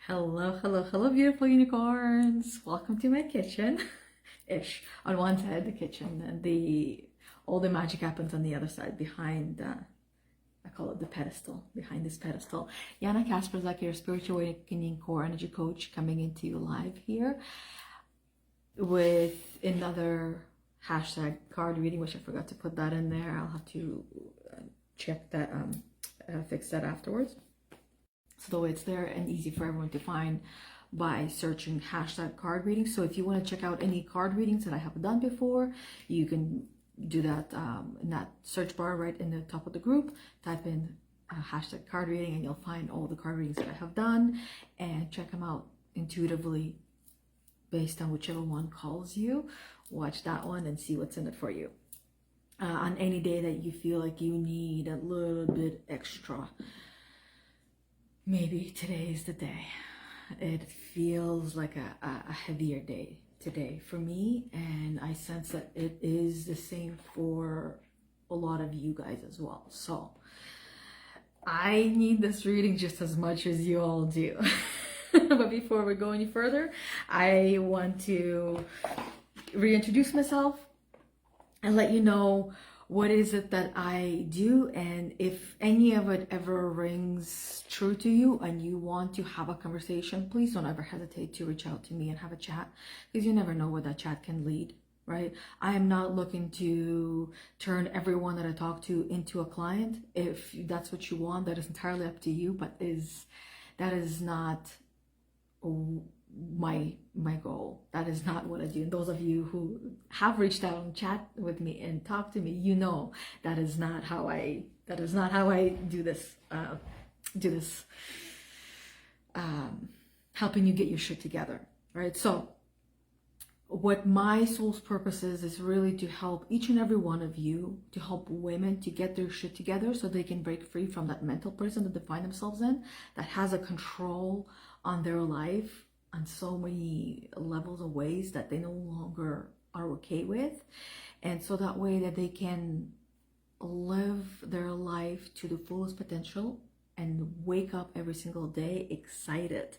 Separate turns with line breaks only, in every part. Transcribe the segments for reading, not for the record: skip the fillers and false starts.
Hello, hello, hello, beautiful unicorns. Welcome to my kitchen. Ish. On one side, the kitchen, and all the magic happens on the other side, behind, I call it the pedestal, behind this pedestal. Yana Kasperczak, your spiritual awakening core energy coach, coming into you live here with another hashtag card reading, which I forgot to put that in there. I'll have to check that, fix that afterwards. So that way it's there and easy for everyone to find by searching hashtag card reading. So if you want to check out any card readings that I have done before, you can do that in that search bar right in the top of the group. Type in hashtag card reading and you'll find all the card readings that I have done, and check them out intuitively based on whichever one calls you. Watch that one and see what's in it for you. On any day that you feel like you need a little bit extra, maybe today is the day. It feels like a heavier day today for me, and I sense that it is the same for a lot of you guys as well. So I need this reading just as much as you all do. But before we go any further, I want to reintroduce myself and let you know what is it that I do, and if any of it ever rings true to you and you want to have a conversation, please don't ever hesitate to reach out to me and have a chat, because you never know where that chat can lead, right? I am not looking to turn everyone that I talk to into a client. If that's what you want, that is entirely up to you, but that is not my goal. That is not what I do. And those of you who have reached out and chat with me and talk to me, you know that is not how I do this. Helping you get your shit together, right? So what my soul's purpose is really to help each and every one of you, to help women to get their shit together so they can break free from that mental prison that they find themselves in, that has a control on their life on so many levels of ways that they no longer are okay with. And so that way that they can live their life to the fullest potential and wake up every single day excited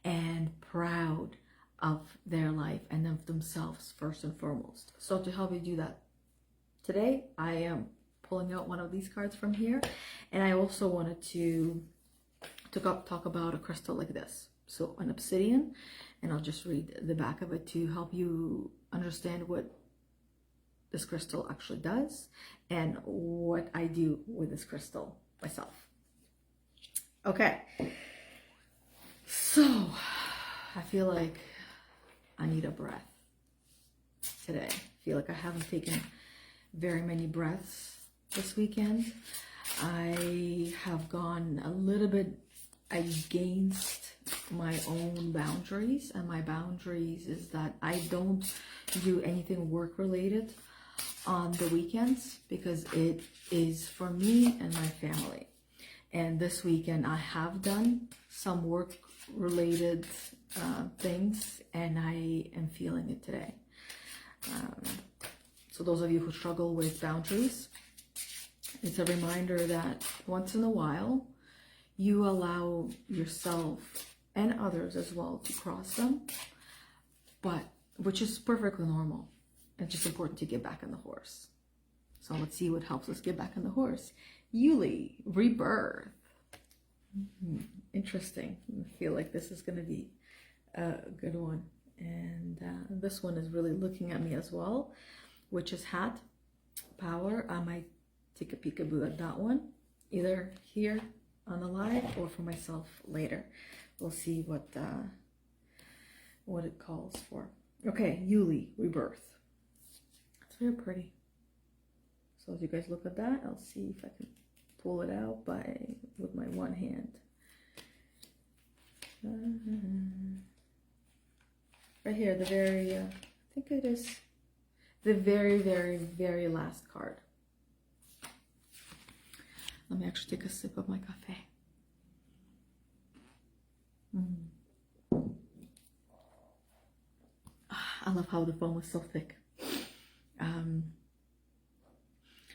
and proud of their life and of themselves first and foremost. So to help you do that, today I am pulling out one of these cards from here, and I also wanted to talk about a crystal like this. So an obsidian, and I'll just read the back of it to help you understand what this crystal actually does and what I do with this crystal myself. Okay, so I feel like I need a breath today. I feel like I haven't taken very many breaths this weekend. I have gone a little bit against my own boundaries, and my boundaries is that I don't do anything work related on the weekends because it is for me and my family. And this weekend I have done some work related things, and I am feeling it today. So those of you who struggle with boundaries, it's a reminder that once in a while you allow yourself and others as well to cross them, but which is perfectly normal. It's just important to get back on the horse. So let's see what helps us get back on the horse. Yule, Rebirth. Interesting. I feel like this is going to be a good one. And this one is really looking at me as well. Witch's Hat, Power. I might take a peekaboo at that one, either here on the live or for myself later. We'll see what it calls for. Okay, Yule, Rebirth. It's very pretty. So as you guys look at that, I'll see if I can pull it out with my one hand. Right here, the very, I think it is the very, very, very last card. Let me actually take a sip of my cafe. I love how the foam was so thick.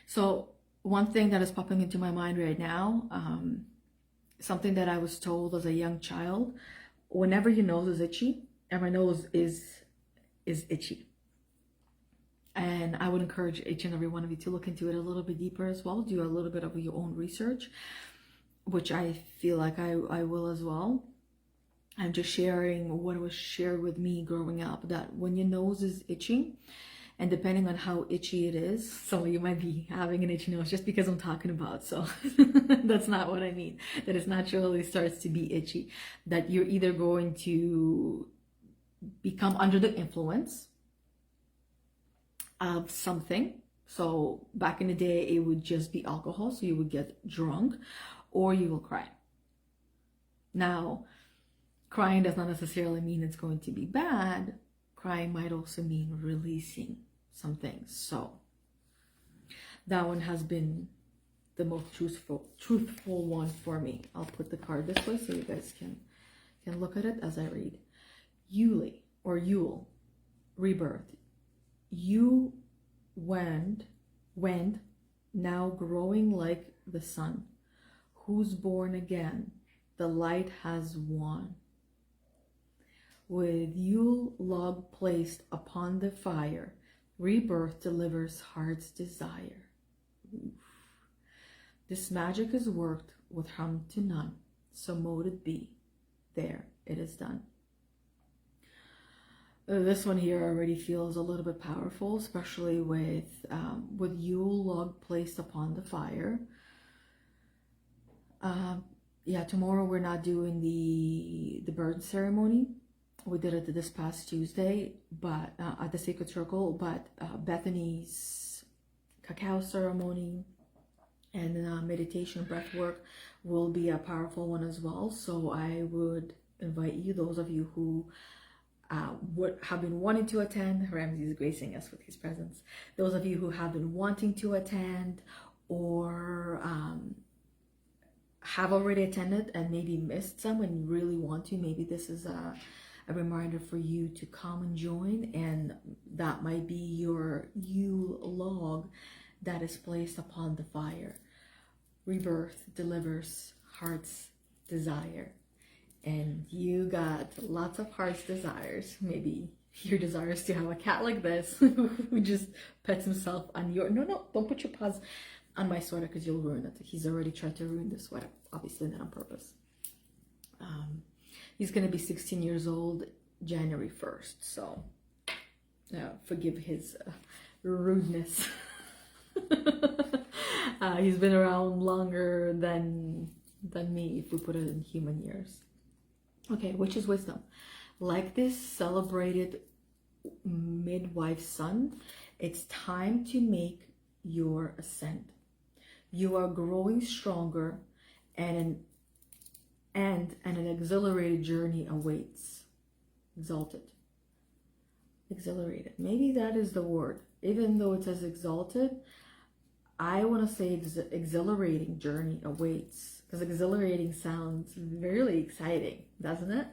So one thing that is popping into my mind right now, something that I was told as a young child whenever your nose is itchy, and my nose is itchy. And I would encourage each and every one of you to look into it a little bit deeper as well. Do a little bit of your own research, which I feel like I will as well. I'm just sharing what was shared with me growing up, that when your nose is itching, and depending on how itchy it is, so you might be having an itchy nose just because I'm talking about, so that's not what I mean, that it naturally starts to be itchy, that you're either going to become under the influence of something. So back in the day, it would just be alcohol, so you would get drunk, or you will cry. Now, crying does not necessarily mean it's going to be bad. Crying might also mean releasing some things. So that one has been the most truthful one for me. I'll put the card this way so you guys can look at it as I read. Yule, rebirth. You wend, now growing like the sun, who's born again, the light has won. With Yule log placed upon the fire, rebirth delivers heart's desire. Oof. This magic is worked with harm to none, so mote it be. There, it is done. This one here already feels a little bit powerful, especially with Yule log placed upon the fire. Yeah, tomorrow we're not doing the burn ceremony. We did it this past Tuesday, but at the Sacred Circle. But Bethany's cacao ceremony and meditation breath work will be a powerful one as well. So I would invite you, those of you who would have been wanting to attend. Ramsey is gracing us with his presence. Those of you who have been wanting to attend, or have already attended and maybe missed some and really want to, maybe this is a reminder for you to come and join, and that might be your Yule log that is placed upon the fire. Rebirth delivers heart's desire, and you got lots of heart's desires. Maybe your desire is to have a cat like this who just pets himself on your... No, don't put your paws on my sweater because you'll ruin it. He's already tried to ruin the sweater, obviously not on purpose. He's going to be 16 years old January 1st, so forgive his rudeness. He's been around longer than me, if we put it in human years. Okay, which is wisdom. Like this celebrated midwife son, it's time to make your ascent. You are growing stronger, and an exhilarated journey awaits. Exalted. Exhilarated. Maybe that is the word. Even though it says exalted, I want to say exhilarating journey awaits. Because exhilarating sounds really exciting, doesn't it?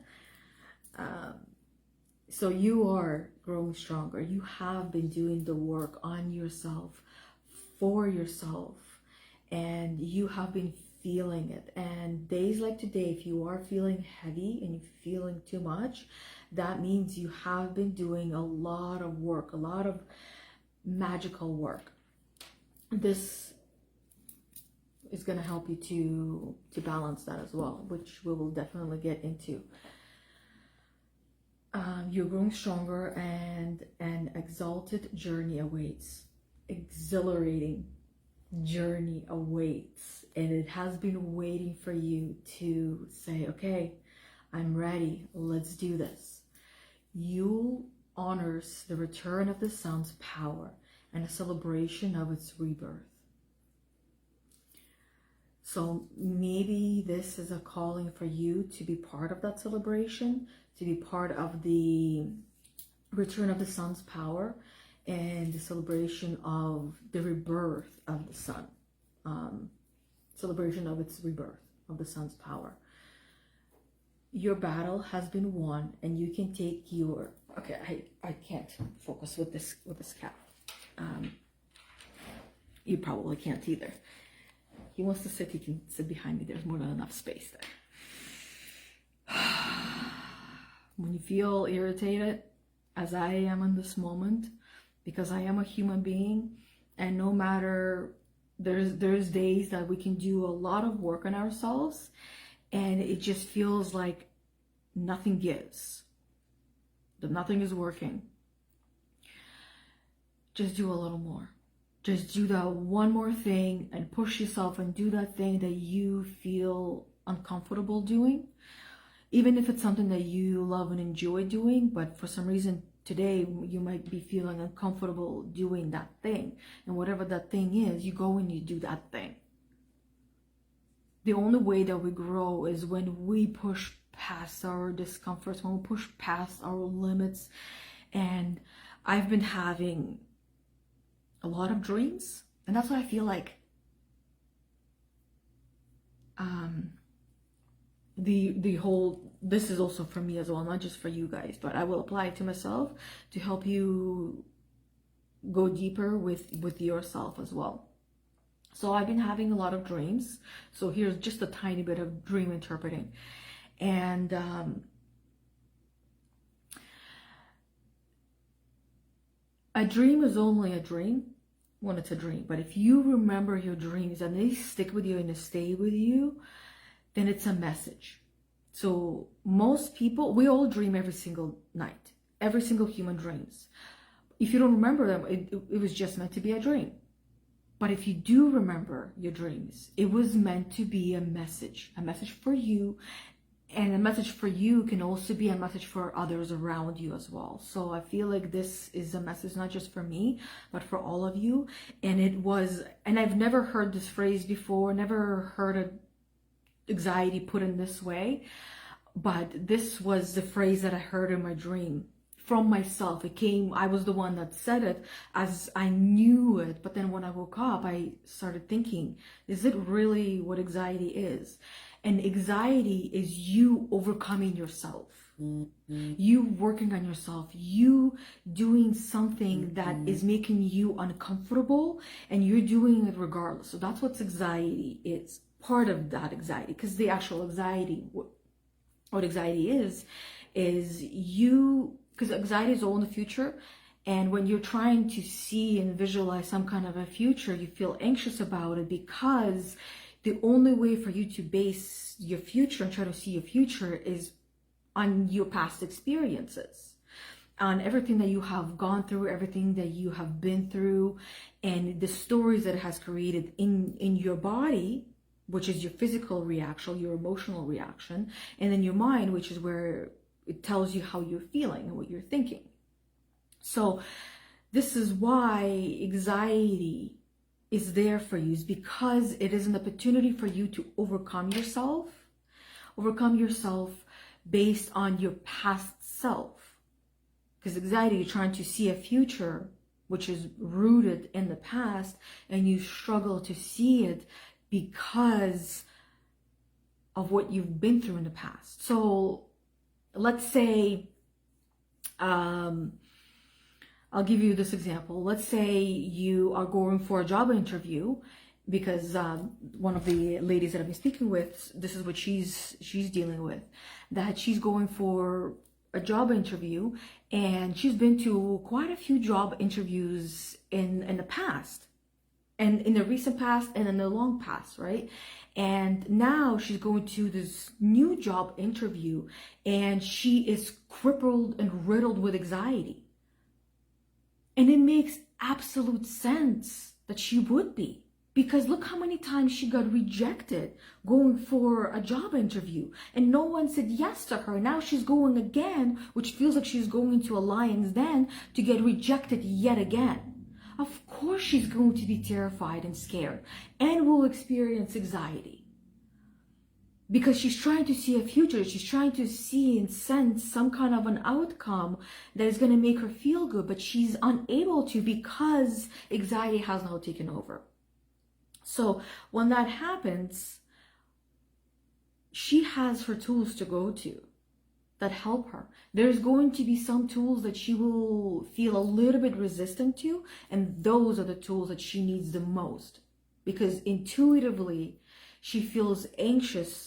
So you are growing stronger. You have been doing the work on yourself, for yourself, and you have been feeling it. And days like today, if you are feeling heavy and you're feeling too much, that means you have been doing a lot of work, a lot of magical work. This is going to help you to balance that as well, which we will definitely get into. You're growing stronger, and an exalted journey awaits. Exhilarating journey awaits, and it has been waiting for you to say, okay, I'm ready, let's do this. Yule honors the return of the sun's power and a celebration of its rebirth. So maybe this is a calling for you to be part of that celebration, to be part of the return of the sun's power and the celebration of the rebirth of the sun. Celebration of its rebirth, of the sun's power. Your battle has been won, and you can take your... Okay, I can't focus with this cat. You probably can't either. He wants to sit, he can sit behind me. There's more than enough space there. when you feel irritated, as I am in this moment, because I am a human being, and no matter, there's days that we can do a lot of work on ourselves, and it just feels like nothing gives, that nothing is working. Just do a little more. Just do that one more thing and push yourself and do that thing that you feel uncomfortable doing. Even if it's something that you love and enjoy doing, but for some reason today you might be feeling uncomfortable doing that thing. And whatever that thing is, you go and you do that thing. The only way that we grow is when we push past our discomforts, when we push past our limits. And I've been having a lot of dreams, and that's what I feel like the whole, this is also for me as well, not just for you guys, but I will apply it to myself to help you go deeper with yourself as well. So I've been having a lot of dreams. So here's just a tiny bit of dream interpreting. And a dream is only a dream when it's a dream. But if you remember your dreams and they stick with you and they stay with you, then it's a message. So most people, we all dream every single night. Every single human dreams. If you don't remember them, it was just meant to be a dream. But if you do remember your dreams, it was meant to be a message for you. And a message for you can also be a message for others around you as well. So I feel like this is a message not just for me, but for all of you. And it was, and I've never heard this phrase before, never heard of anxiety put in this way. But this was the phrase that I heard in my dream from myself. It came, I was the one that said it as I knew it. But then when I woke up, I started thinking, is it really what anxiety is? And anxiety is you overcoming yourself, you working on yourself, you doing something that is making you uncomfortable, and you're doing it regardless. So that's what anxiety is, part of that anxiety, because the actual anxiety, what anxiety is you, because anxiety is all in the future. And when you're trying to see and visualize some kind of a future, you feel anxious about it, because the only way for you to base your future and try to see your future is on your past experiences, on everything that you have gone through, everything that you have been through, and the stories that it has created in your body, which is your physical reaction, your emotional reaction, and then your mind, which is where it tells you how you're feeling and what you're thinking. So this is why anxiety is there for you, is because it is an opportunity for you to overcome yourself based on your past self. Because anxiety, you're trying to see a future which is rooted in the past, and you struggle to see it because of what you've been through in the past. So let's say, I'll give you this example. Let's say you are going for a job interview, because one of the ladies that I've been speaking with, this is what she's dealing with, that she's going for a job interview, and she's been to quite a few job interviews in the past, and in the recent past and in the long past, right? And now she's going to this new job interview, and she is crippled and riddled with anxiety. And it makes absolute sense that she would be, because look how many times she got rejected going for a job interview, and no one said yes to her. Now she's going again, which feels like she's going to a lion's den, to get rejected yet again. Of course she's going to be terrified and scared, and will experience anxiety. Because she's trying to see a future, she's trying to see and sense some kind of an outcome that is going to make her feel good, but she's unable to, because anxiety has now taken over. So when that happens, she has her tools to go to that help her. There's going to be some tools that she will feel a little bit resistant to, and those are the tools that she needs the most, because intuitively she feels anxious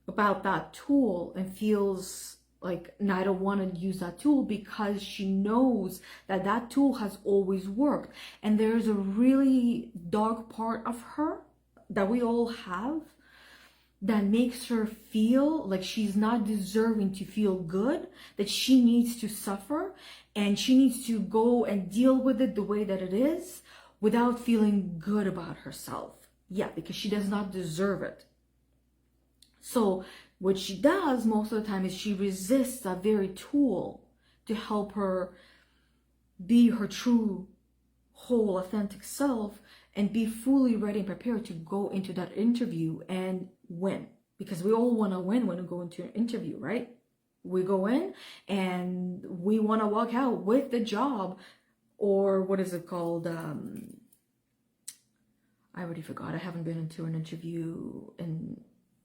about that tool and feels like, and I don't want to use that tool, because she knows that that tool has always worked. And there's a really dark part of her that we all have that makes her feel like she's not deserving to feel good, that she needs to suffer, and she needs to go and deal with it the way that it is without feeling good about herself. Yeah, because she does not deserve it. So what she does most of the time is she resists that very tool to help her be her true, whole, authentic self and be fully ready and prepared to go into that interview and win. Because we all want to win when we go into an interview, right? We go in and we want to walk out with the job, or what is it called? I already forgot. I haven't been into an interview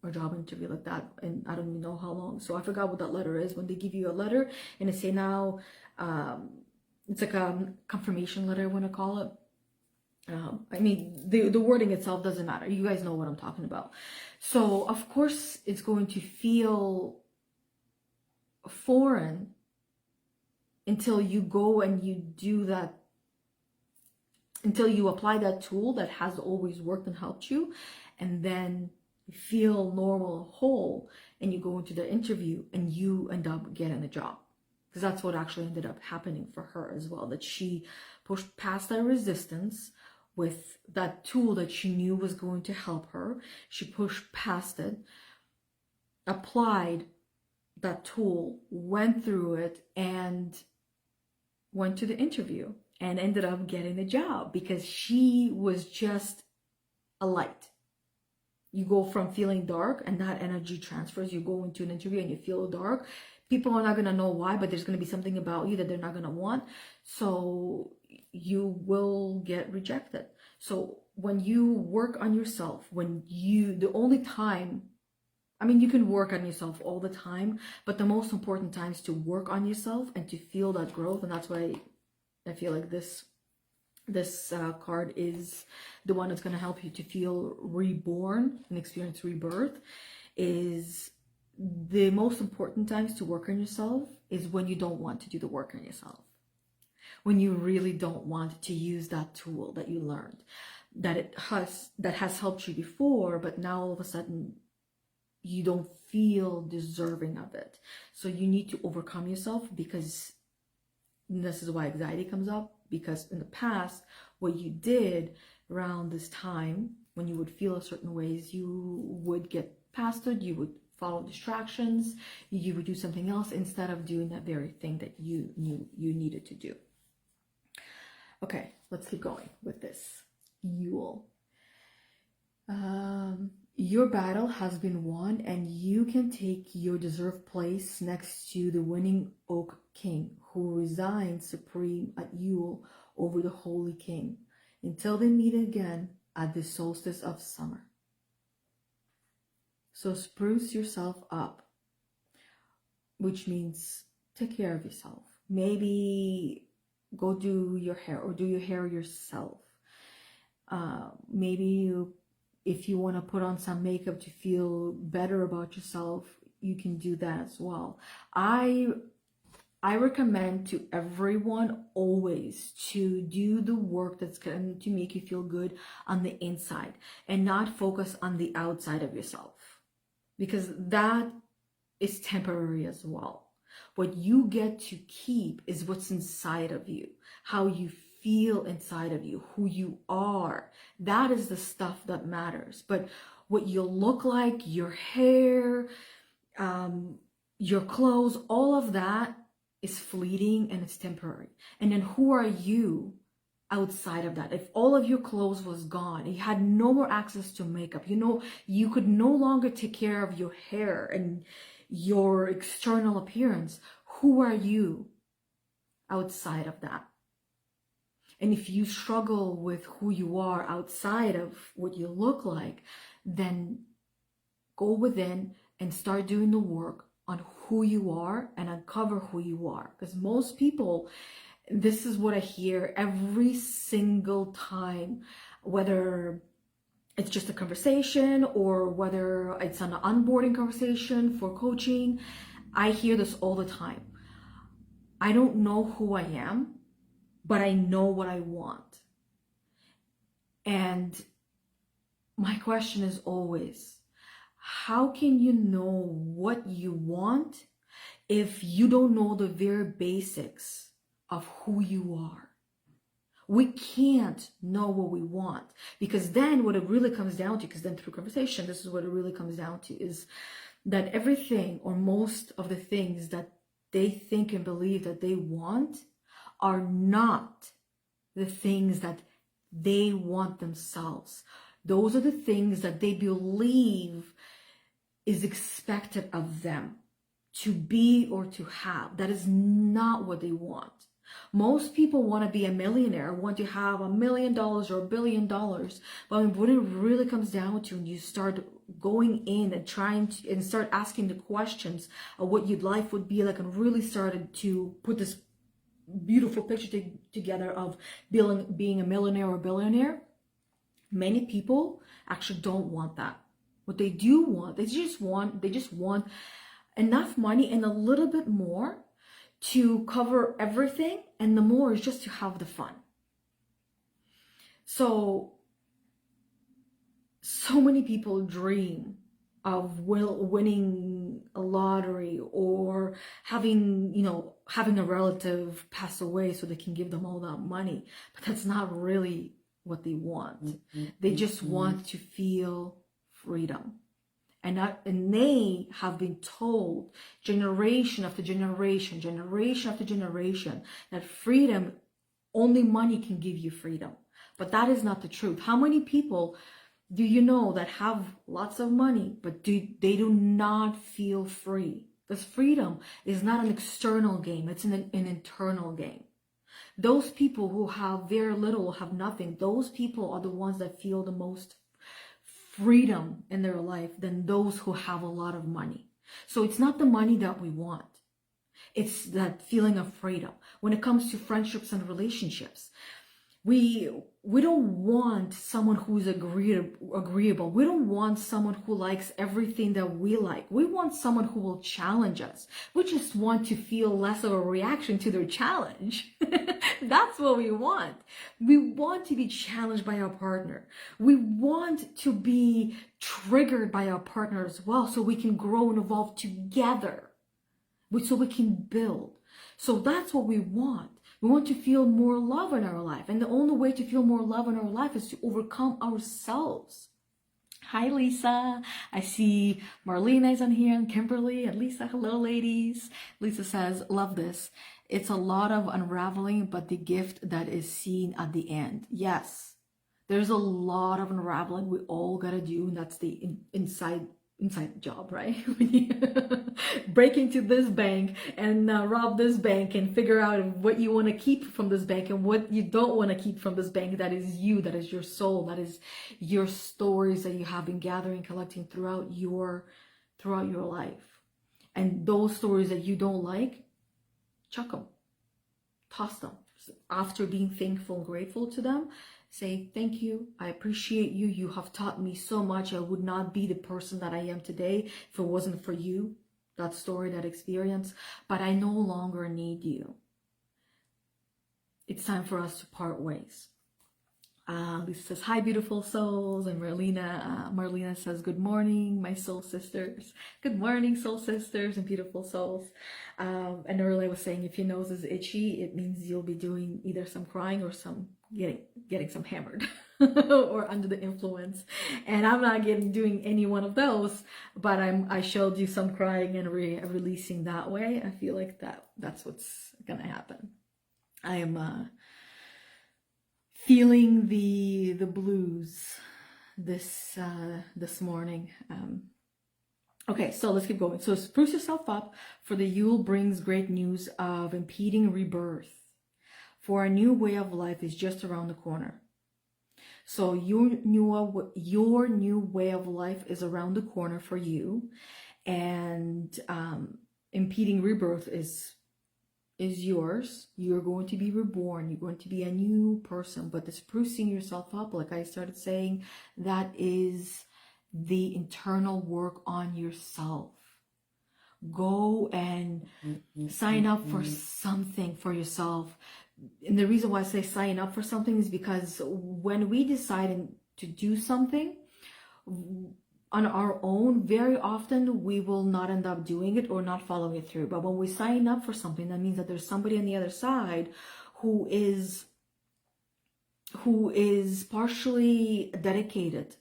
or job interview like that, and I don't even know how long. So I forgot what that letter is. When they give you a letter and they say now, it's like a confirmation letter, I want to call it. I mean, the wording itself doesn't matter. You guys know what I'm talking about. So of course it's going to feel foreign until you go and you do that, until you apply that tool that has always worked and helped you, and then you feel normal, whole, and you go into the interview and you end up getting the job. Because that's what actually ended up happening for her as well, that she pushed past that resistance with that tool that she knew was going to help her. She pushed past it, applied that tool, went through it, and went to the interview and ended up getting the job, because she was just a light. You go from feeling dark, and that energy transfers. You go into an interview and you feel dark. People are not going to know why, but there's going to be something about you that they're not going to want. So you will get rejected. So when you work on yourself, the only time, I mean, you can work on yourself all the time, but the most important time is to work on yourself and to feel that growth. And that's why I feel like this card is the one that's going to help you to feel reborn and experience rebirth. Is the most important times to work on yourself is when you don't want to do the work on yourself, when you really don't want to use that tool that you learned, that has helped you before, but now all of a sudden you don't feel deserving of it. So you need to overcome yourself, because this is why anxiety comes up. Because in the past, what you did around this time, when you would feel a certain ways, you would get past it, you would follow distractions, you would do something else instead of doing that very thing that you knew you needed to do. Okay, let's keep going with this. Yule. Your battle has been won, and you can take your deserved place next to the winning Oak King, who resides supreme at Yule over the Holy King, until they meet again at the solstice of summer. So spruce yourself up, which means take care of yourself. Maybe go do your hair, or do your hair yourself. Maybe if you want to put on some makeup to feel better about yourself, you can do that as well. I recommend to everyone always to do the work that's going to make you feel good on the inside and not focus on the outside of yourself, because that is temporary as well. What you get to keep is what's inside of you, how you feel inside of you, who you are. That is the stuff that matters. But what you look like, your hair, your clothes, all of that is fleeting and it's temporary. And then who are you outside of that? If all of your clothes was gone, you had no more access to makeup, you could no longer take care of your hair and your external appearance, who are you outside of that? And if you struggle with who you are outside of what you look like, then go within and start doing the work on who you are and uncover who you are. Because most people, this is what I hear every single time, whether it's just a conversation or whether it's an onboarding conversation for coaching. I hear this all the time. I don't know who I am, but I know what I want. And my question is always, how can you know what you want if you don't know the very basics of who you are? We can't know what we want, because then what it really comes down to, because then through conversation, this is what it really comes down to, is that everything or most of the things that they think and believe that they want are not the things that they want themselves. Those are the things that they believe is expected of them to be or to have. That is not what they want. Most people want to be a millionaire, want to have $1 million or $1 billion. But when it really comes down to, and you start going in and trying to, and start asking the questions of what your life would be like, and really started to put this beautiful picture together of being a millionaire or billionaire, many people actually don't want that. What they do want, they just want enough money and a little bit more to cover everything, and the more is just to have the fun. So many people dream of winning a lottery, or having a relative pass away so they can give them all that money. But that's not really what they want. They just want to feel freedom. And they have been told generation after generation after generation that freedom, only money can give you freedom. But that is not the truth. How many people do you know that have lots of money, but they do not feel free? Because freedom is not an external game, it's an internal game. Those people who have very little, have nothing, those people are the ones that feel the most freedom in their life than those who have a lot of money. So it's not the money that we want. It's that feeling of freedom. When it comes to friendships and relationships, we don't want someone who's agreeable. We don't want someone who likes everything that we like. We want someone who will challenge us. We just want to feel less of a reaction to their challenge. That's what we want. We want to be challenged by our partner. We want to be triggered by our partner as well, so we can grow and evolve together, so we can build. So that's what we want. We want to feel more love in our life. And the only way to feel more love in our life is to overcome ourselves. Hi, Lisa. I see Marlena is on here, and Kimberly and Lisa. Hello, ladies. Lisa says, love this. It's a lot of unraveling, but the gift that is seen at the end. Yes, there's a lot of unraveling we all got to do. And that's the inside job, right? When you break into this bank and rob this bank and figure out what you want to keep from this bank and what you don't want to keep from this bank. That is you, that is your soul, that is your stories that you have been gathering, collecting throughout your life. And those stories that you don't like, chuck them, toss them. After being thankful and grateful to them, say, thank you, I appreciate you, you have taught me so much. I would not be the person that I am today if it wasn't for you, that story, that experience, but I no longer need you. It's time for us to part ways. Lisa says, hi, beautiful souls. And Marlena says, good morning, my soul sisters. Good morning, soul sisters and beautiful souls. And earlier I was saying, if your nose is itchy, it means you'll be doing either some crying or some getting some hammered or under the influence. And I'm not doing any one of those, but I showed you some crying and releasing that way. I feel like that's what's gonna happen. I am feeling the blues this morning. Okay, so let's keep going. So spruce yourself up, for the Yule brings great news of impending rebirth. For a new way of life is just around the corner. So your new way of life is around the corner for you, and impending rebirth is yours. You're going to be reborn. You're going to be a new person. But the sprucing yourself up, like I started saying, that is the internal work on yourself. go and sign up for something for yourself. And the reason why I say sign up for something is because when we decide to do something on our own, very often we will not end up doing it or not following it through. But when we sign up for something, that means that there's somebody on the other side who is partially dedicated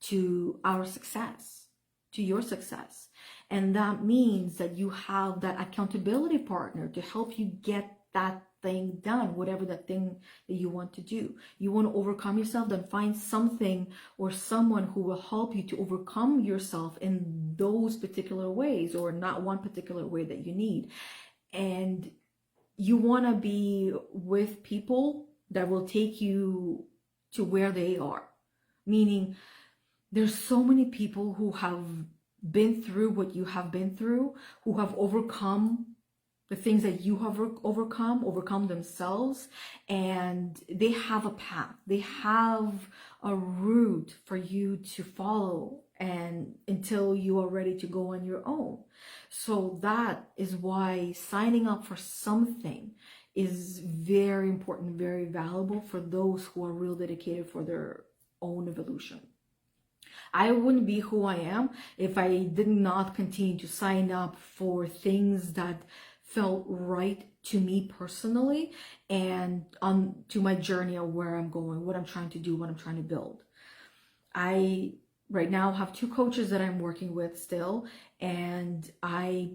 to our success, to your success. And that means that you have that accountability partner to help you get that thing done, whatever that thing that you want to do. You want to overcome yourself, then find something or someone who will help you to overcome yourself in those particular ways, or not one particular way that you need. And you want to be with people that will take you to where they are. Meaning, there's so many people who have been through what you have been through, who have overcome the things that you have overcome themselves, and they have a path, they have a route for you to follow, and until you are ready to go on your own. So that is why signing up for something is very important, very valuable for those who are real dedicated for their own evolution. I wouldn't be who I am if I did not continue to sign up for things that felt right to me personally, and on to my journey of where I'm going, what I'm trying to do, what I'm trying to build. I right now have 2 coaches that I'm working with still, and I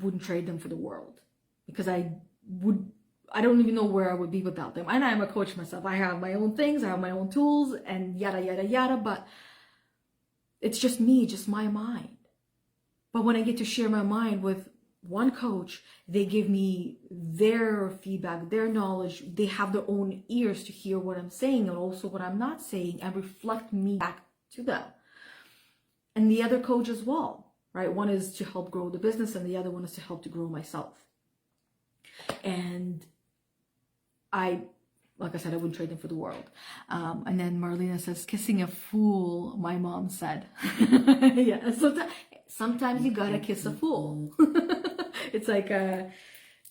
wouldn't trade them for the world, because I don't even know where I would be without them. And I'm a coach myself. I have my own things, I have my own tools, and yada yada yada, but it's just me, just my mind. But when I get to share my mind with one coach, they give me their feedback, their knowledge. They have their own ears to hear what I'm saying and also what I'm not saying, and reflect me back to them. And the other coach as well, right? One is to help grow the business, and the other one is to help to grow myself. And like I said, I wouldn't trade them for the world. And then Marlena says, kissing a fool, my mom said. Yeah, sometimes you gotta kiss a fool. It's like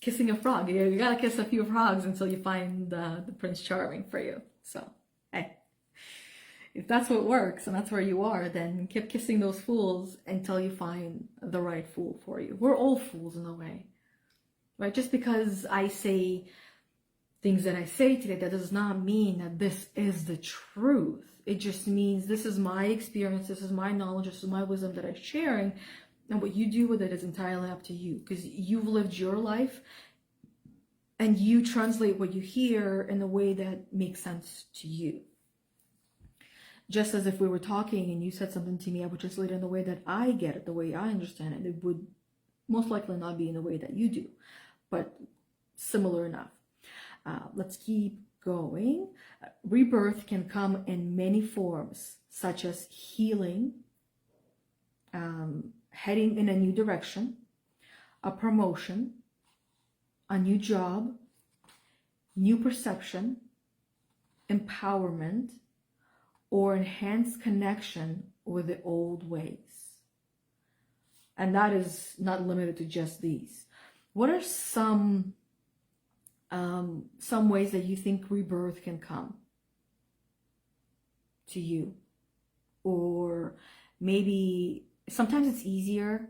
kissing a frog. You gotta kiss a few frogs until you find the Prince Charming for you. So, hey, if that's what works and that's where you are, then keep kissing those fools until you find the right fool for you. We're all fools in a way, right? Just because I say things that I say today, that does not mean that this is the truth. It just means this is my experience, this is my knowledge, this is my wisdom that I'm sharing, and what you do with it is entirely up to you, because you've lived your life and you translate what you hear in a way that makes sense to you. Just as if we were talking and you said something to me, I would translate it in the way that I get it, the way I understand it. It would most likely not be in the way that you do, but similar enough. Let's keep going. Rebirth can come in many forms, such as healing, heading in a new direction, a promotion, a new job, new perception, empowerment, or enhanced connection with the old ways. And that is not limited to just these. What are some ways that you think rebirth can come to you? Or maybe sometimes it's easier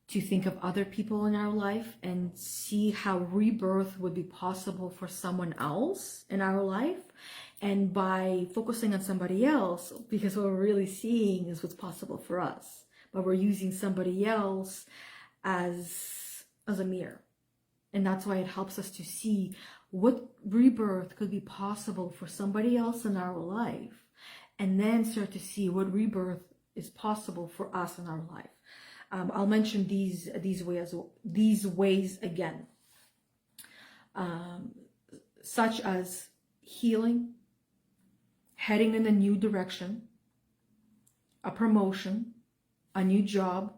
to think of other people in our life and see how rebirth would be possible for someone else in our life. And by focusing on somebody else, because what we're really seeing is what's possible for us, but we're using somebody else as a mirror. And that's why it helps us to see what rebirth could be possible for somebody else in our life, and then start to see what rebirth is possible for us in our life. I'll mention these ways again, such as healing, heading in a new direction, a promotion, a new job,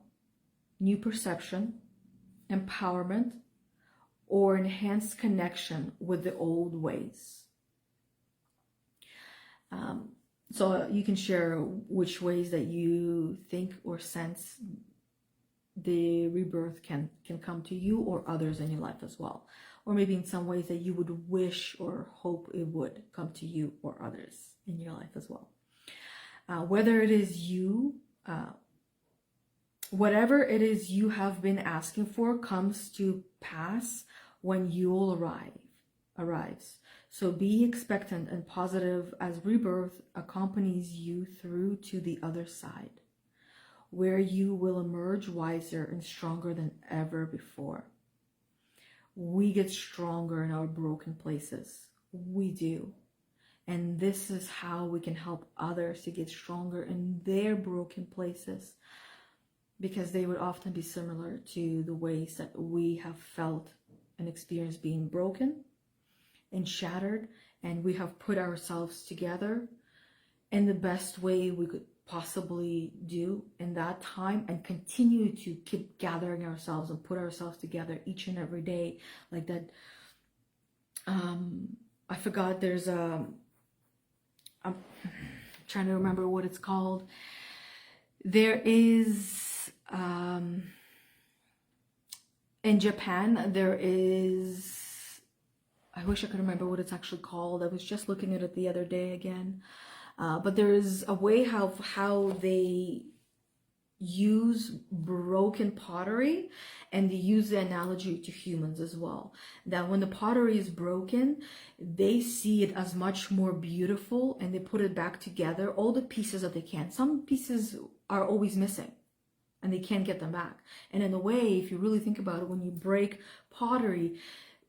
new perception, empowerment, or enhanced connection with the old ways. So you can share which ways that you think or sense the rebirth can come to you or others in your life as well. Or maybe in some ways that you would wish or hope it would come to you or others in your life as well. Whether it is you, whatever it is you have been asking for comes to pass when Yule arrives. So be expectant and positive as rebirth accompanies you through to the other side, where you will emerge wiser and stronger than ever before. We get stronger in our broken places. We do. And this is how we can help others to get stronger in their broken places, because they would often be similar to the ways that we have felt and experienced being broken and shattered, and we have put ourselves together in the best way we could possibly do in that time, and continue to keep gathering ourselves and put ourselves together each and every day like that. I forgot, there's I'm trying to remember what it's called. There is in Japan, there is, I wish I could remember what it's actually called. I was just looking at it the other day again. But there is a way how they use broken pottery, and they use the analogy to humans as well. That when the pottery is broken, they see it as much more beautiful, and they put it back together, all the pieces that they can. Some pieces are always missing, and they can't get them back. And in a way, if you really think about it, when you break pottery,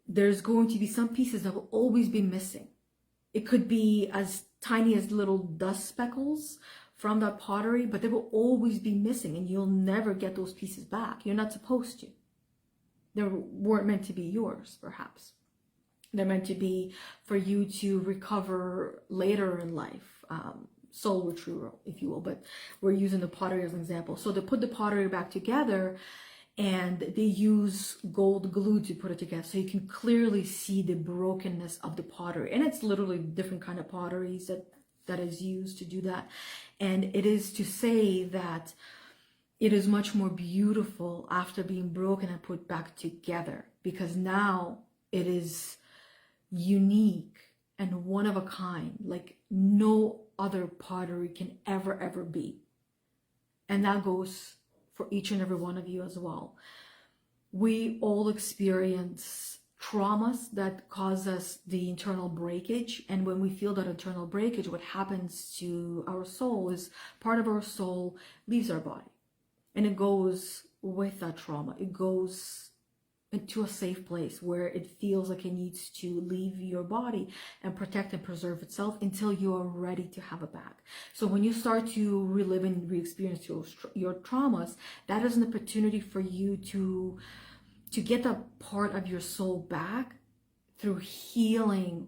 there's going to be some pieces that will always be missing. It could be as tiny as little dust speckles from that pottery, but they will always be missing, and you'll never get those pieces back. You're not supposed to. They weren't meant to be yours, perhaps. They're meant to be for you to recover later in life, soul retrieval, if you will, but we're using the pottery as an example. So they put the pottery back together, and they use gold glue to put it together, so you can clearly see the brokenness of the pottery. And it's literally different kind of potteries that is used to do that. And it is to say that it is much more beautiful after being broken and put back together, because now it is unique and one of a kind, like no other pottery can ever be. And that goes for each and every one of you as well. We all experience traumas that cause us the internal breakage, and when we feel that internal breakage, what happens to our soul is part of our soul leaves our body, and it goes with that trauma. It goes into a safe place where it feels like it needs to leave your body and protect and preserve itself until you are ready to have it back. So when you start to relive and re-experience your traumas, that is an opportunity for you to get that part of your soul back through healing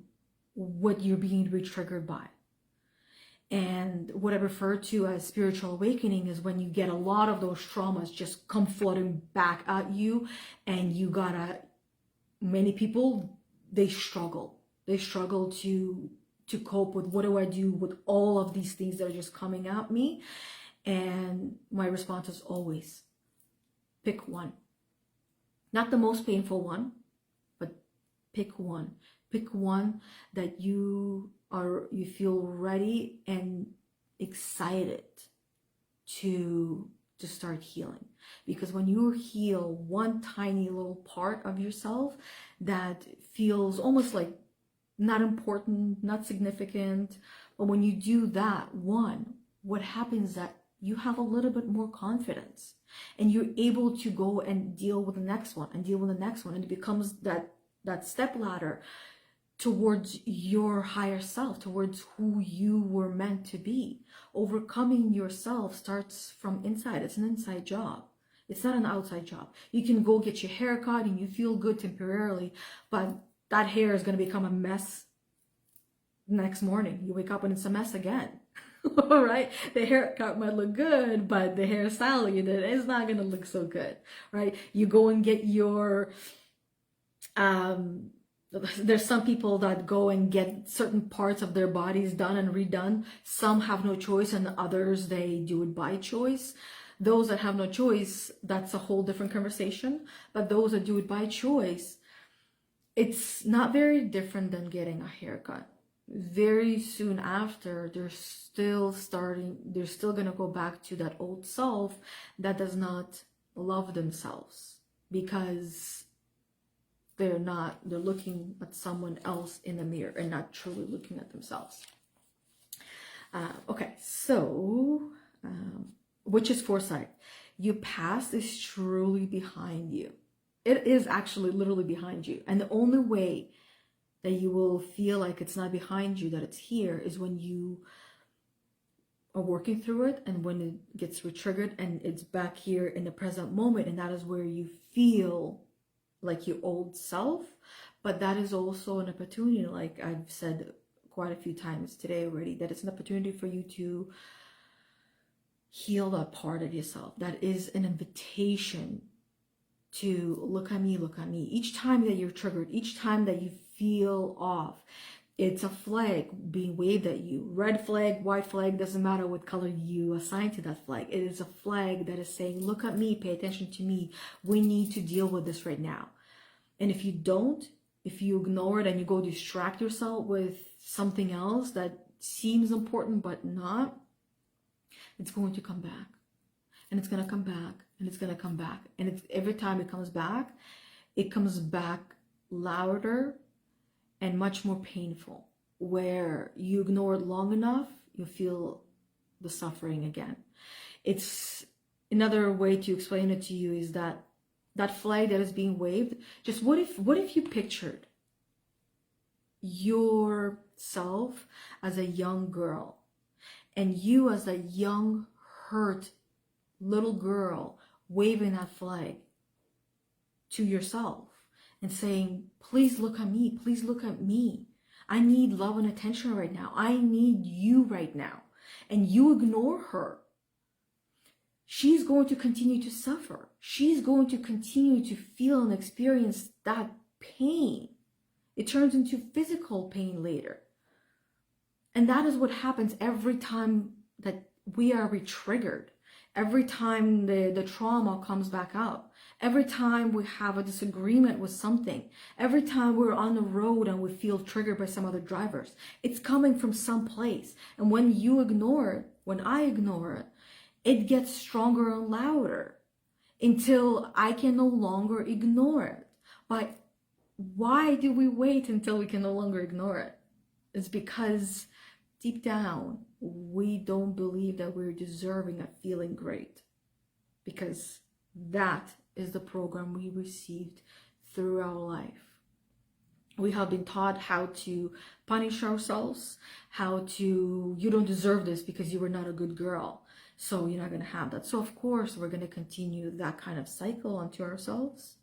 what you're being re-triggered by. And what I refer to as spiritual awakening is when you get a lot of those traumas just come flooding back at you, and you gotta, many people, they struggle to cope with, what do I do with all of these things that are just coming at me? And my response is always, pick one. Not the most painful one, but pick one. Pick one that you feel ready and excited to start healing. Because when you heal one tiny little part of yourself that feels almost like not important, not significant, but when you do that one, what happens is that you have a little bit more confidence, and you're able to go and deal with the next one and deal with the next one, and it becomes that step ladder towards your higher self, towards who you were meant to be. Overcoming yourself starts from inside. It's an inside job. It's not an outside job. You can go get your hair cut and you feel good temporarily, but that hair is going to become a mess next morning. You wake up and it's a mess again. All right? The haircut might look good, but the hairstyle you did is not going to look so good, right? You go and get your there's some people that go and get certain parts of their bodies done and redone. Some have no choice, and others, they do it by choice. Those that have no choice, that's a whole different conversation. But those that do it by choice, it's not very different than getting a haircut. Very soon after, they're still going to go back to that old self that does not love themselves, because they're looking at someone else in the mirror and not truly looking at themselves. Okay, so which is foresight. Your past is truly behind you. It is actually literally behind you. And the only way that you will feel like it's not behind you, that it's here, is when you are working through it, and when it gets re-triggered and it's back here in the present moment. And that is where you feel like your old self. But that is also an opportunity, like I've said quite a few times today already, that it's an opportunity for you to heal that part of yourself. That is an invitation to look at me, look at me. Each time that you're triggered, each time that you feel off, it's a flag being waved at you. Red flag, white flag, doesn't matter what color you assign to that flag. It is a flag that is saying, look at me, pay attention to me. We need to deal with this right now. And if you don't, if you ignore it and you go distract yourself with something else that seems important but not, it's going to come back. And it's going to come back, and it's going to come back. And it's, every time it comes back louder and much more painful. Where you ignore it long enough, you feel the suffering again. It's another way to explain it to you is that that flag that is being waved, just what if you pictured yourself as a young girl, and you as a young, hurt little girl waving that flag to yourself and saying, please look at me, please look at me. I need love and attention right now. I need you right now. And you ignore her. She's going to continue to suffer. She's going to continue to feel and experience that pain. It turns into physical pain later. And that is what happens every time that we are re-triggered. Every time the trauma comes back up. Every time we have a disagreement with something. Every time we're on the road and we feel triggered by some other drivers. It's coming from some place. And when you ignore it, when I ignore it, it gets stronger and louder until I can no longer ignore it. But why do we wait until we can no longer ignore it? It's because deep down, we don't believe that we're deserving of feeling great, because that is the program we received through our life. We have been taught how to punish ourselves, you don't deserve this because you were not a good girl, so you're not going to have that. So of course, we're going to continue that kind of cycle onto ourselves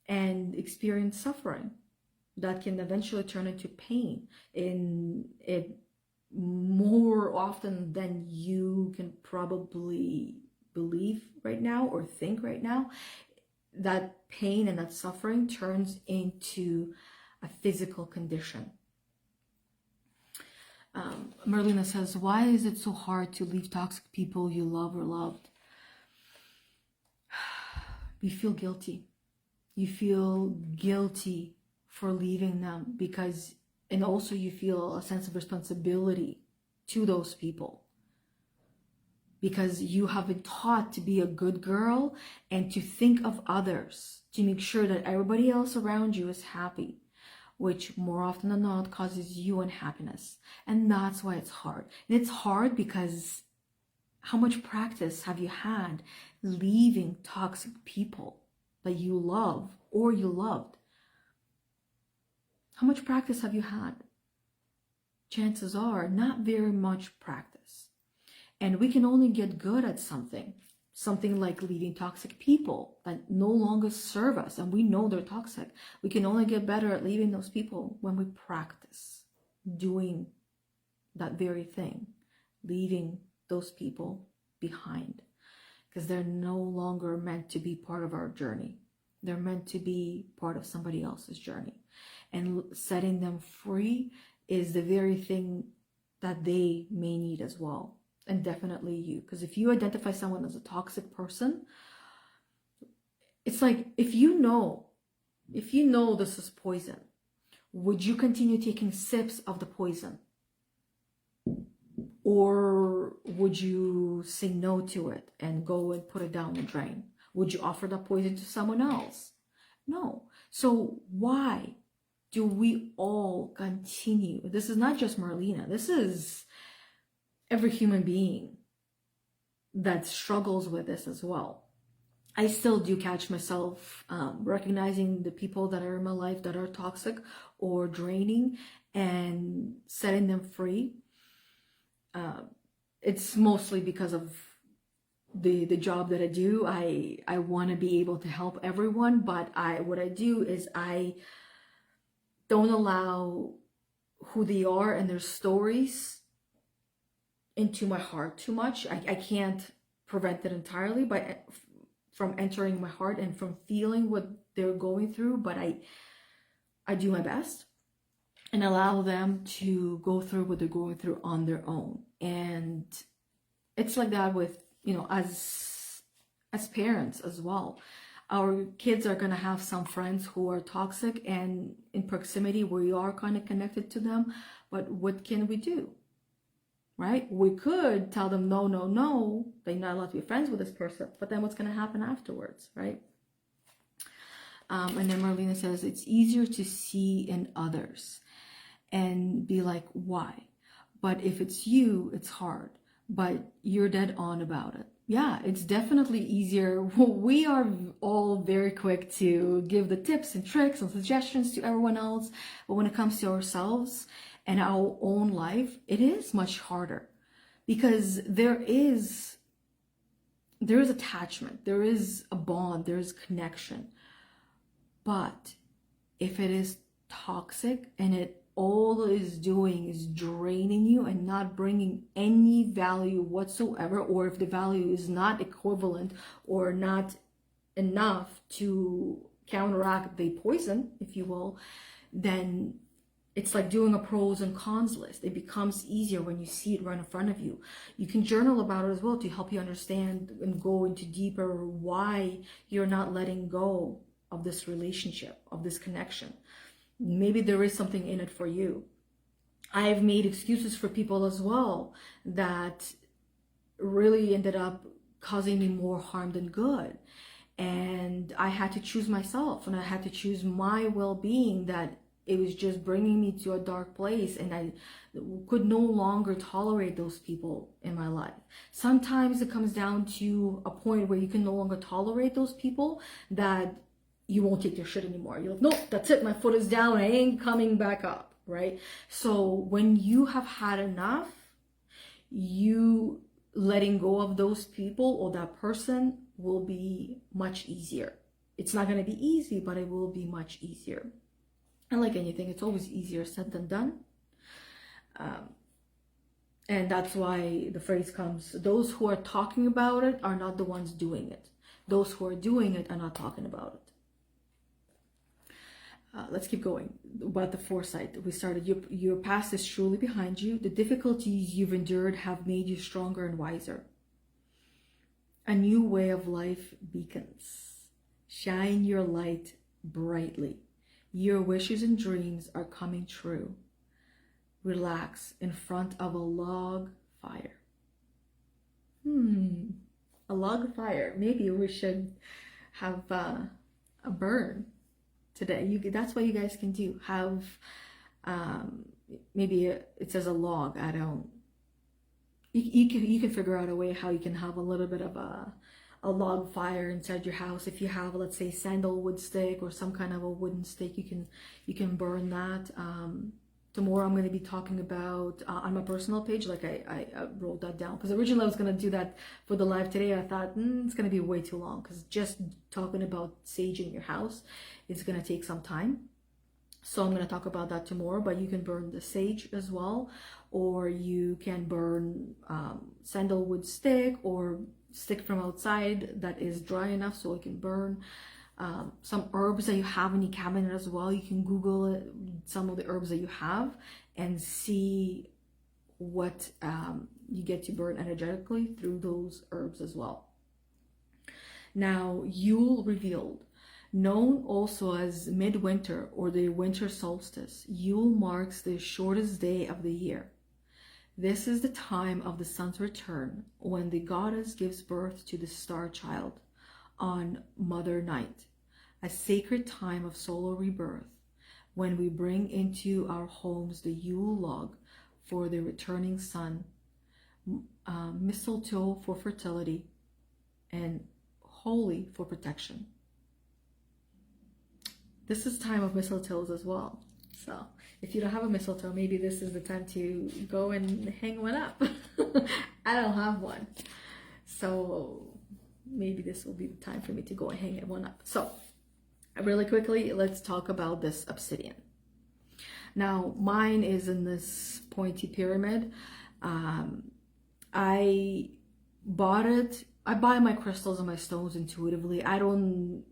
and experience suffering that can eventually turn into pain in it more often than you can probably believe right now or think right now. That pain and that suffering turns into a physical condition. Merlina says, why is it so hard to leave toxic people you love or loved? You feel guilty. You feel guilty for leaving them because, and also you feel a sense of responsibility to those people because you have been taught to be a good girl and to think of others, to make sure that everybody else around you is happy, which more often than not causes you unhappiness. And that's why it's hard. And it's hard because how much practice have you had leaving toxic people that you love or you loved? How much practice have you had? Chances are not very much practice. And we can only get good at something like leaving toxic people that no longer serve us and we know they're toxic. We can only get better at leaving those people when we practice doing that very thing, leaving those people behind, because they're no longer meant to be part of our journey. They're meant to be part of somebody else's journey. And setting them free is the very thing that they may need as well. and definitely you. Because if you identify someone as a toxic person, it's like, if you know this is poison, would you continue taking sips of the poison? Or would you say no to it and go and put it down the drain? Would you offer that poison to someone else? No. So why do we all continue? This is not just Marlena. This is every human being that struggles with this as well. I still do catch myself recognizing the people that are in my life that are toxic or draining and setting them free. It's mostly because of the job that I do. I want to be able to help everyone, but what I do is I don't allow who they are and their stories into my heart too much. I can't prevent it entirely from entering my heart and from feeling what they're going through, but I do my best and allow them to go through what they're going through on their own. And it's like that with, as parents as well. Our kids are going to have some friends who are toxic, and in proximity we are kind of connected to them, but what can we do? Right? We could tell them no, they're not allowed to be friends with this person, but then what's going to happen afterwards, right? And then Marlena says, it's easier to see in others and be like, why? But if it's you, it's hard, but you're dead on about it. Yeah, it's definitely easier. We are all very quick to give the tips and tricks and suggestions to everyone else, but when it comes to ourselves and our own life, it is much harder, because there is attachment, there is a bond, there is connection. But if it is toxic and it all it is doing is draining you and not bringing any value whatsoever, or if the value is not equivalent or not enough to counteract the poison, if you will, then it's like doing a pros and cons list. It becomes easier when you see it right in front of you. You can journal about it as well to help you understand and go into deeper why you're not letting go of this relationship, of this connection. Maybe there is something in it for you. I've made excuses for people as well that really ended up causing me more harm than good. And I had to choose myself, and I had to choose my well-being, that it was just bringing me to a dark place, and I could no longer tolerate those people in my life. Sometimes it comes down to a point where you can no longer tolerate those people, that you won't take their shit anymore. You're like, nope, that's it, my foot is down, I ain't coming back up, right? So when you have had enough, you letting go of those people or that person will be much easier. It's not going to be easy, but it will be much easier. And like anything, it's always easier said than done. And that's why the phrase comes, those who are talking about it are not the ones doing it. Those who are doing it are not talking about it. Let's keep going. About the foresight we started. Your past is truly behind you. The difficulties you've endured have made you stronger and wiser. A new way of life beacons. Shine your light brightly. Your wishes and dreams are coming true. Relax in front of a log fire. A log fire. Maybe we should have a burn today. That's what you guys can do. Have maybe it says a log. I don't. You can figure out a way how you can have a little bit of a log fire inside your house. If you have, let's say, sandalwood stick or some kind of a wooden stick, you can burn that. Tomorrow I'm going to be talking about on my personal page, like I wrote that down, because originally I was going to do that for the live today. I thought it's going to be way too long, because just talking about sage in your house is going to take some time. So I'm going to talk about that tomorrow, but you can burn the sage as well, or you can burn sandalwood stick or stick from outside that is dry enough so it can burn. Some herbs that you have in your cabinet as well. You can Google it, some of the herbs that you have, and see what you get to burn energetically through those herbs as well. Now, Yule revealed, known also as midwinter or the winter solstice, Yule marks the shortest day of the year. This is the time of the sun's return, when the goddess gives birth to the star child on Mother Night, a sacred time of solar rebirth, when we bring into our homes the Yule log for the returning sun, mistletoe for fertility, and holy for protection. This is time of mistletoes as well. So if you don't have a mistletoe, maybe this is the time to go and hang one up. I don't have one. So maybe this will be the time for me to go and hang one up. So really quickly, let's talk about this obsidian. Now, mine is in this pointy pyramid. I bought it. I buy my crystals and my stones intuitively. I don't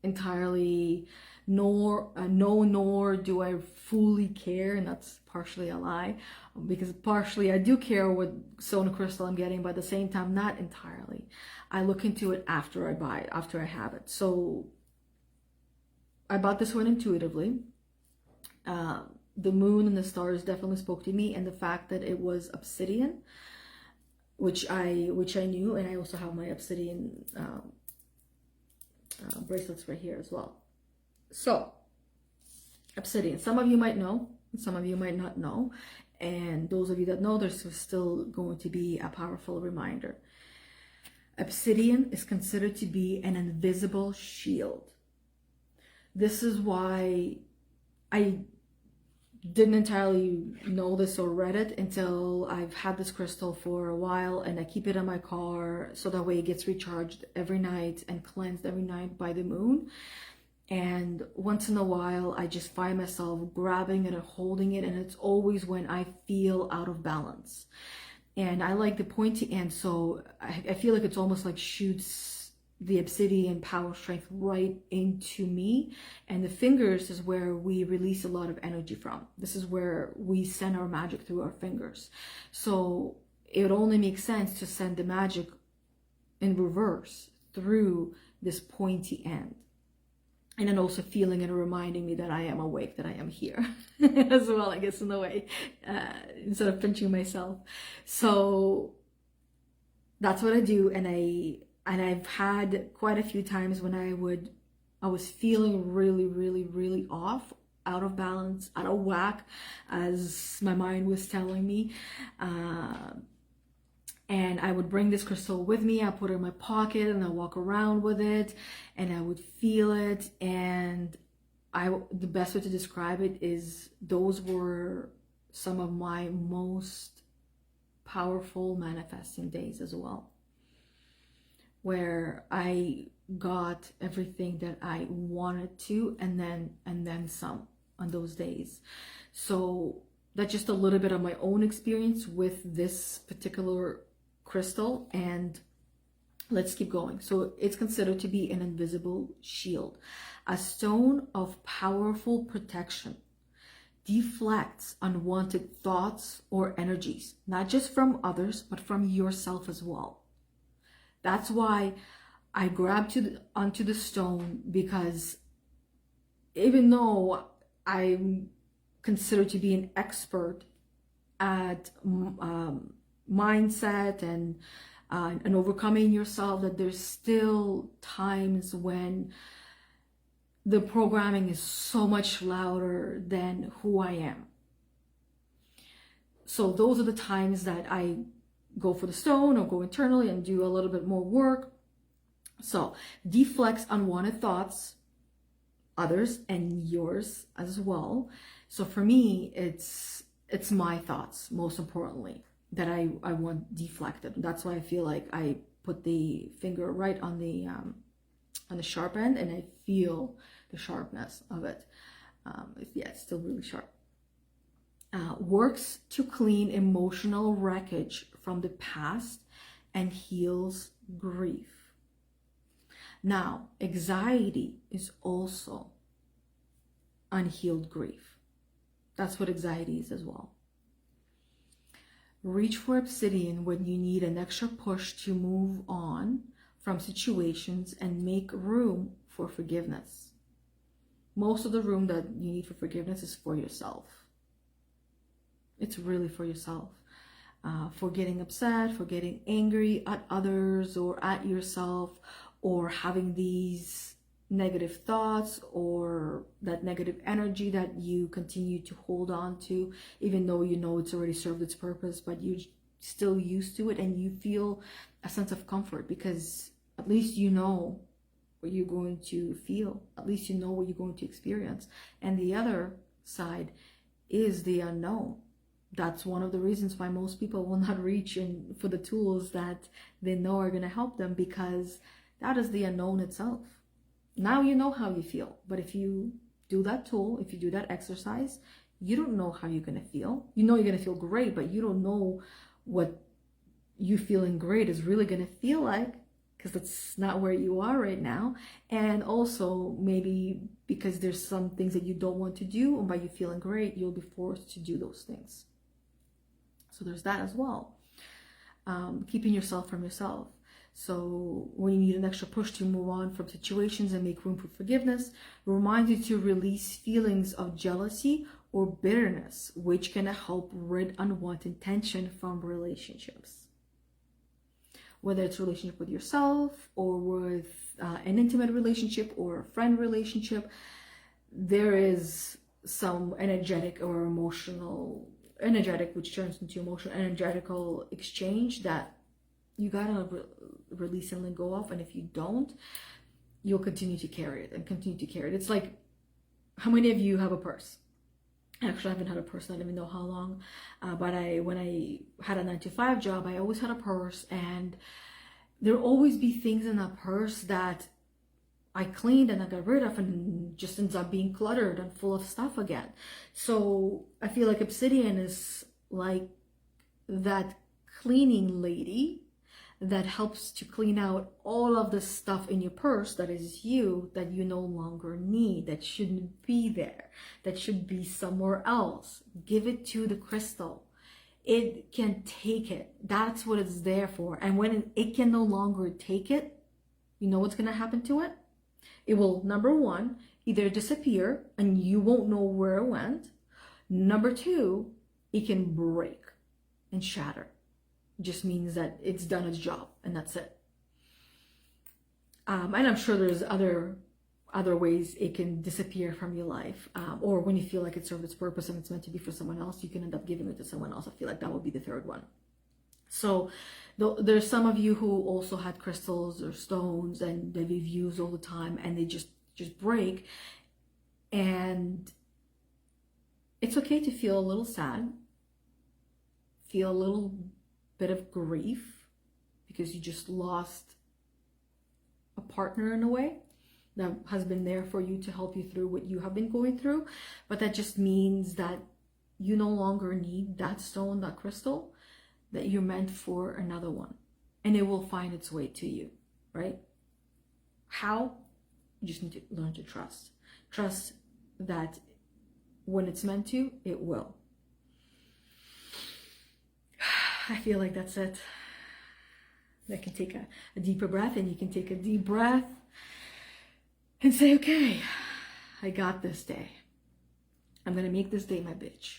entirely know, nor do I fully care, and that's partially a lie, because partially I do care what stone crystal I'm getting, but at the same time, not entirely. I look into it after I buy it, after I have it. So I bought this one intuitively. The moon and the stars definitely spoke to me, and the fact that it was obsidian, which I knew, and I also have my obsidian bracelets right here as well. So, obsidian, some of you might know, some of you might not know, and those of you that know, there's still going to be a powerful reminder. Obsidian is considered to be an invisible shield. This is why I didn't entirely know this or read it until I've had this crystal for a while, and I keep it in my car so that way it gets recharged every night and cleansed every night by the moon. And once in a while I just find myself grabbing it and holding it, and it's always when I feel out of balance. And I like the pointy end, so I feel like it's almost like shoots the obsidian power strength right into me, and the fingers is where we release a lot of energy from. This is where we send our magic through our fingers. So it only makes sense to send the magic in reverse through this pointy end. And then also feeling and reminding me that I am awake, that I am here as well, I guess, in a way, instead of pinching myself. So that's what I do, and I've had quite a few times when I was feeling really off, out of balance, out of whack, as my mind was telling me. And I would bring this crystal with me. I put it in my pocket and I walk around with it, and I would feel it. And the best way to describe it is those were some of my most powerful manifesting days as well, where I got everything that I wanted to, and then some on those days. So that's just a little bit of my own experience with this particular crystal, and let's keep going. So it's considered to be an invisible shield, a stone of powerful protection, deflects unwanted thoughts or energies, not just from others, but from yourself as well. That's why I grabbed onto the stone, because even though I'm considered to be an expert at mindset and overcoming yourself, that there's still times when the programming is so much louder than who I am. So those are the times that I go for the stone or go internally and do a little bit more work. So deflects unwanted thoughts, others and yours as well. So for me, it's my thoughts, most importantly, that I want deflected. That's why I feel like I put the finger right on the sharp end, and I feel the sharpness of it. It's still really sharp. Works to clean emotional wreckage from the past and heals grief. Now, anxiety is also unhealed grief. That's what anxiety is as well. Reach for obsidian when you need an extra push to move on from situations and make room for forgiveness. Most of the room that you need for forgiveness is for yourself. It's really for yourself. For getting upset, for getting angry at others or at yourself, or having these negative thoughts or that negative energy that you continue to hold on to, even though you know it's already served its purpose, but you're still used to it, and you feel a sense of comfort because at least you know what you're going to feel. At least you know what you're going to experience. And the other side is the unknown. That's one of the reasons why most people will not reach in for the tools that they know are going to help them, because that is the unknown itself. Now you know how you feel, but if you do that tool, if you do that exercise, you don't know how you're going to feel. You know you're going to feel great, but you don't know what you feeling great is really going to feel like, because that's not where you are right now. And also maybe because there's some things that you don't want to do, and by you feeling great, you'll be forced to do those things. So there's that as well. Keeping yourself from yourself. So when you need an extra push to move on from situations and make room for forgiveness, remind you to release feelings of jealousy or bitterness, which can help rid unwanted tension from relationships. Whether it's a relationship with yourself or with an intimate relationship or a friend relationship, there is some energetic or energetic, which turns into emotional, energetical exchange that you gotta release and let go of. And if you don't, you'll continue to carry it and continue to carry it. It's like, how many of you have a purse? Actually, I haven't had a purse, I don't even know how long, but when I had a 9-to-5 job, I always had a purse, and there'll always be things in that purse that I cleaned and I got rid of, and just ends up being cluttered and full of stuff again. So I feel like obsidian is like that cleaning lady that helps to clean out all of the stuff in your purse that is you, that you no longer need, that shouldn't be there, that should be somewhere else. Give it to the crystal. It can take it. That's what it's there for. And when it can no longer take it, you know what's going to happen to it? It will, number one, either disappear and you won't know where it went. Number two, it can break and shatter. Just means that it's done its job, and that's it. And I'm sure there's other ways it can disappear from your life, or when you feel like it served its purpose and it's meant to be for someone else, you can end up giving it to someone else. I feel like that would be the third one. So there's some of you who also had crystals or stones and that you've used all the time, and they just break. And it's okay to feel a little sad, feel a little bit of grief, because you just lost a partner in a way that has been there for you to help you through what you have been going through. But that just means that you no longer need that stone, that crystal, that you're meant for another one, and it will find its way to you, right? How? You just need to learn to trust that when it's meant to, it will. I feel like that's it. I can take a deeper breath, and you can take a deep breath and say, okay, I got this day. I'm going to make this day my bitch.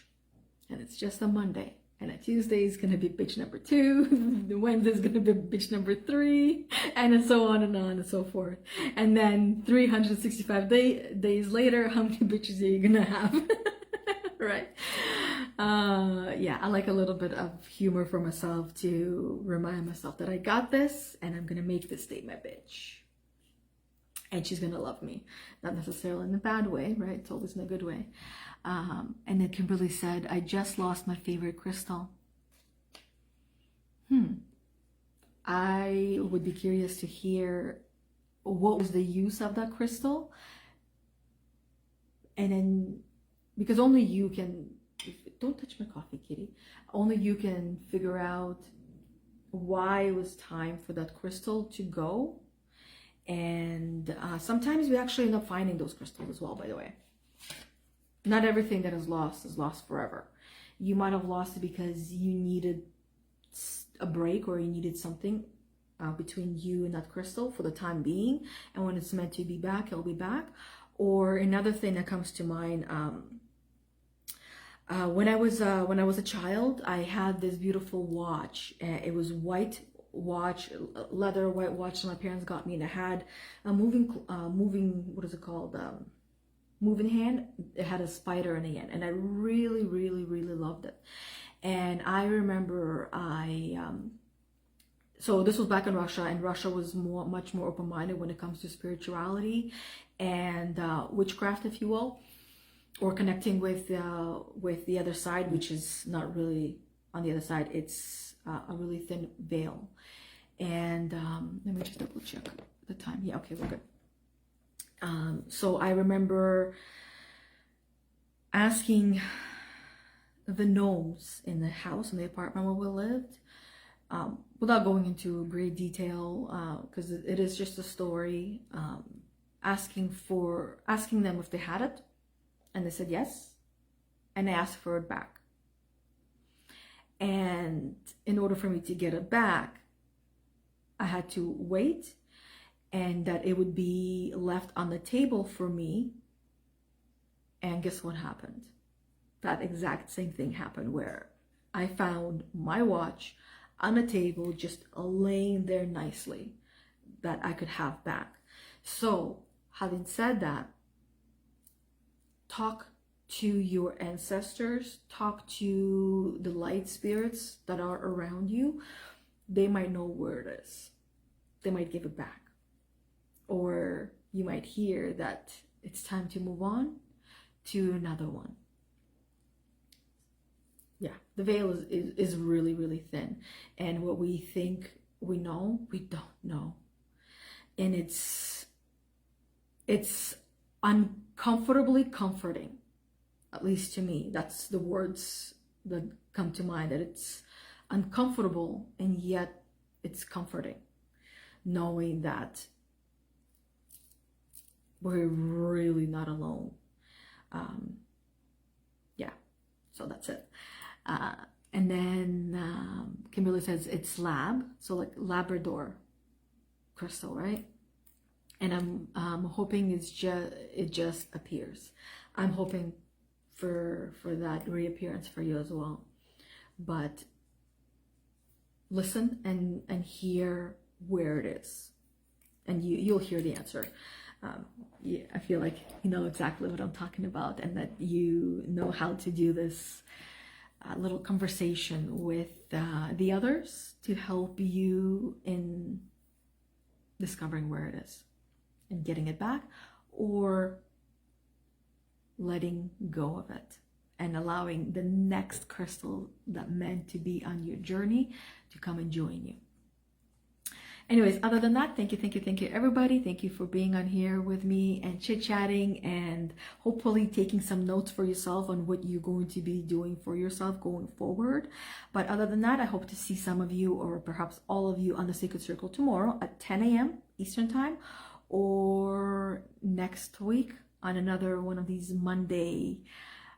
And it's just a Monday. And a Tuesday is going to be bitch number 2. The Wednesday is going to be bitch number 3. And so on and so forth. And then 365 days later, how many bitches are you going to have? Right? Yeah, I like a little bit of humor for myself to remind myself that I got this, and I'm gonna make this day my bitch, and she's gonna love me, not necessarily in a bad way, right? It's always in a good way. And then Kimberly said, I just lost my favorite crystal. I would be curious to hear what was the use of that crystal, and then because only you can, don't touch my coffee, kitty. Only you can figure out why it was time for that crystal to go. And sometimes we actually end up finding those crystals as well, by the way. Not everything that is lost forever. You might have lost it because you needed a break, or you needed something between you and that crystal for the time being, and when it's meant to be back, it'll be back. Or another thing that comes to mind, when I was a child, I had this beautiful watch. It was white watch, leather white watch that my parents got me, and it had a moving what is it called, moving hand. It had a spider in the end, and I really loved it. And I remember so this was back in Russia, and Russia was much more open-minded when it comes to spirituality and witchcraft, if you will, or connecting with the other side, which is not really on the other side. It's a really thin veil. And let me just double check the time. Yeah, okay, we're good. So I remember asking the gnomes in the house, in the apartment where we lived, without going into great detail, because it is just a story, asking them if they had it, and they said yes, and I asked for it back. And in order for me to get it back, I had to wait, and that it would be left on the table for me. And guess what happened? That exact same thing happened, where I found my watch on the table, just laying there nicely, that I could have back. So having said that, talk to your ancestors, talk to the light spirits that are around you. They might know where it is. They might give it back. Or you might hear that it's time to move on to another one. Yeah, the veil is really thin. And what we think we know, we don't know. And it's uncomfortably comforting, at least to me. That's the words that come to mind, that it's uncomfortable and yet it's comforting, knowing that we're really not alone. Yeah, so that's it. And then Kimberly says it's lab, so like Labrador crystal, right? And I'm hoping it just appears. I'm hoping for that reappearance for you as well. But listen and hear where it is, and you'll hear the answer. Yeah, I feel like you know exactly what I'm talking about, and that you know how to do this little conversation with the others to help you in discovering where it is and getting it back, or letting go of it and allowing the next crystal that meant to be on your journey to come and join you. Anyways, other than that, thank you everybody. Thank you for being on here with me and chit-chatting, and hopefully taking some notes for yourself on what you're going to be doing for yourself going forward. But other than that, I hope to see some of you, or perhaps all of you, on the Sacred Circle tomorrow at 10 a.m. Eastern Time, or next week on another one of these Monday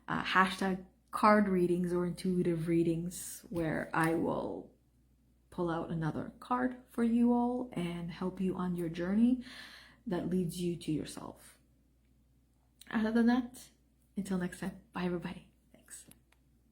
hashtag card readings or intuitive readings, where I will pull out another card for you all and help you on your journey that leads you to yourself. Other than that, until next time, bye everybody.